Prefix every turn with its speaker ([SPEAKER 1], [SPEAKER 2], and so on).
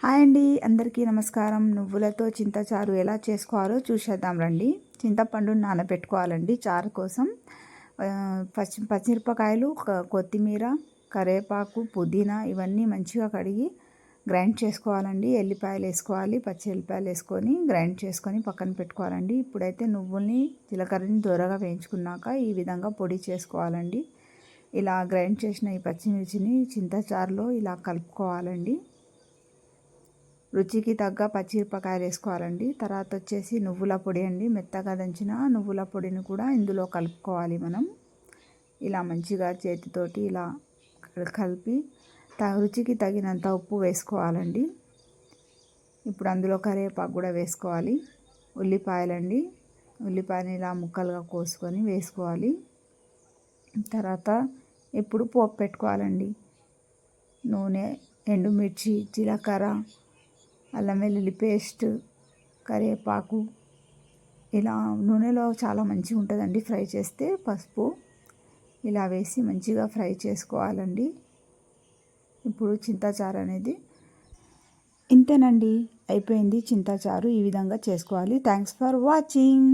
[SPEAKER 1] Hi అండి, అందరికీ నమస్కారం. నువ్వులతో చింతచారు ఎలా చేసుకోవాలో చూసేద్దాం రండి. చింతపండుని నానబెట్టుకోవాలండి చారు కోసం. పచ్చిమిరపకాయలు, కొత్తిమీర, కరివేపాకు, పుదీనా ఇవన్నీ మంచిగా కడిగి గ్రైండ్ చేసుకోవాలండి. ఎల్లిపాయలు వేసుకోవాలి, పచ్చి ఎల్లిపాయలు వేసుకొని గ్రైండ్ చేసుకొని పక్కన పెట్టుకోవాలండి. ఇప్పుడైతే నువ్వుల్ని, జీలకర్రని దూరగా వేయించుకున్నాక ఈ విధంగా పొడి చేసుకోవాలండి. ఇలా గ్రైండ్ చేసిన ఈ పచ్చిమిర్చిని చింతచారులో ఇలా కలుపుకోవాలండి. రుచికి తగ్గ పచ్చిమిరపకాయలు వేసుకోవాలండి. తర్వాత వచ్చేసి నువ్వుల పొడి అండి, మెత్తగా దంచిన నువ్వుల పొడిని కూడా ఇందులో కలుపుకోవాలి మనం. ఇలా మంచిగా చేతితోటి ఇలా కలిపి రుచికి తగినంత ఉప్పు వేసుకోవాలండి. ఇప్పుడు అందులో కరివేపాకు కూడా వేసుకోవాలి. ఉల్లిపాయలండి, ఉల్లిపాయని ఇలా ముక్కలుగా కోసుకొని వేసుకోవాలి. తర్వాత ఇప్పుడు పోపు పెట్టుకోవాలండి. నూనె, ఎండుమిర్చి, జీలకర్ర, అల్లం వెల్లుల్లి పేస్ట్, కరివేపాకు ఇలా నూనెలో చాలా మంచిగా ఉంటుందండి ఫ్రై చేస్తే. పసుపు ఇలా వేసి మంచిగా ఫ్రై చేసుకోవాలండి. ఇప్పుడు చింతచారు అనేది ఇంతేనండి, అయిపోయింది చింతచారు. ఈ విధంగా చేసుకోవాలి. Thanks for watching.